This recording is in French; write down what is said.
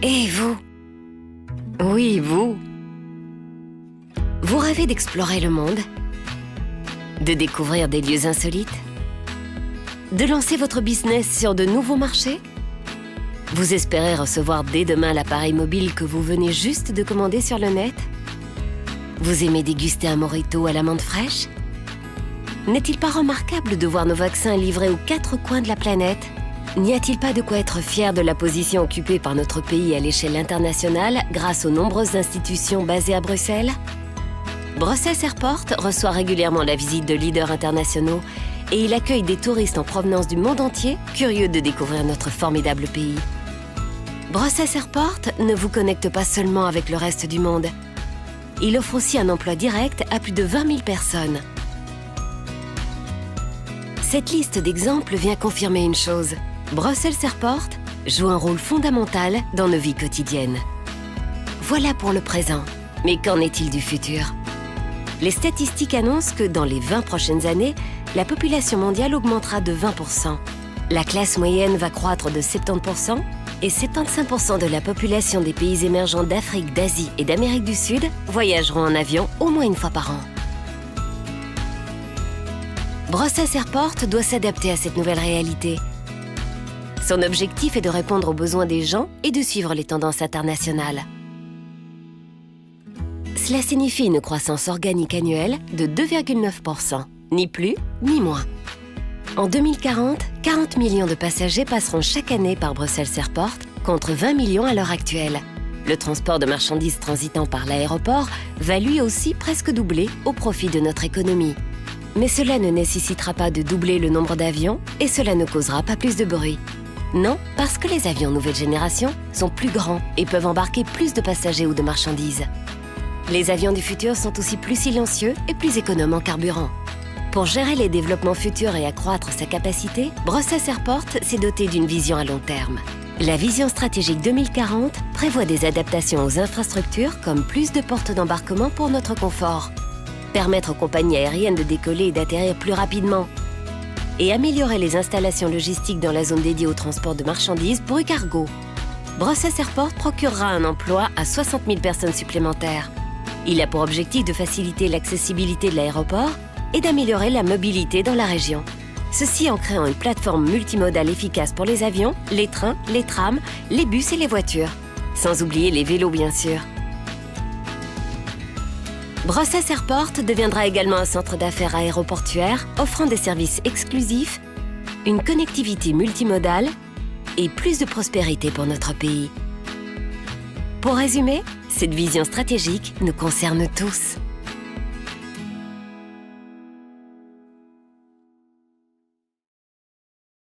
Et vous? Oui, vous. Vous rêvez d'explorer le monde? De découvrir des lieux insolites? De lancer votre business sur de nouveaux marchés? Vous espérez recevoir dès demain l'appareil mobile que vous venez juste de commander sur le net? Vous aimez déguster un mojito à la menthe fraîche? N'est-il pas remarquable de voir nos vaccins livrés aux 4 coins de la planète? N'y a-t-il pas de quoi être fier de la position occupée par notre pays à l'échelle internationale grâce aux nombreuses institutions basées à Bruxelles? Brussels Airport reçoit régulièrement la visite de leaders internationaux et il accueille des touristes en provenance du monde entier, curieux de découvrir notre formidable pays. Brussels Airport ne vous connecte pas seulement avec le reste du monde. Il offre aussi un emploi direct à plus de 20 000 personnes. Cette liste d'exemples vient confirmer une chose. Brussels Airport joue un rôle fondamental dans nos vies quotidiennes. Voilà pour le présent. Mais qu'en est-il du futur? Les statistiques annoncent que dans les 20 prochaines années, la population mondiale augmentera de 20%. La classe moyenne va croître de 70% et 75% de la population des pays émergents d'Afrique, d'Asie et d'Amérique du Sud voyageront en avion au moins une fois par an. Brussels Airport doit s'adapter à cette nouvelle réalité. Son objectif est de répondre aux besoins des gens et de suivre les tendances internationales. Cela signifie une croissance organique annuelle de 2,9%, ni plus ni moins. En 2040, 40 millions de passagers passeront chaque année par Brussels Airport, contre 20 millions à l'heure actuelle. Le transport de marchandises transitant par l'aéroport va lui aussi presque doubler au profit de notre économie. Mais cela ne nécessitera pas de doubler le nombre d'avions et cela ne causera pas plus de bruit. Non, parce que les avions nouvelle génération sont plus grands et peuvent embarquer plus de passagers ou de marchandises. Les avions du futur sont aussi plus silencieux et plus économes en carburant. Pour gérer les développements futurs et accroître sa capacité, Brussels Airport s'est doté d'une vision à long terme. La vision stratégique 2040 prévoit des adaptations aux infrastructures comme plus de portes d'embarquement pour notre confort, permettre aux compagnies aériennes de décoller et d'atterrir plus rapidement, et améliorer les installations logistiques dans la zone dédiée au transport de marchandises pour Cargo. Brussels Airport procurera un emploi à 60 000 personnes supplémentaires. Il a pour objectif de faciliter l'accessibilité de l'aéroport et d'améliorer la mobilité dans la région. Ceci en créant une plateforme multimodale efficace pour les avions, les trains, les trams, les bus et les voitures. Sans oublier les vélos, bien sûr. Brussels Airport deviendra également un centre d'affaires aéroportuaire offrant des services exclusifs, une connectivité multimodale et plus de prospérité pour notre pays. Pour résumer, cette vision stratégique nous concerne tous.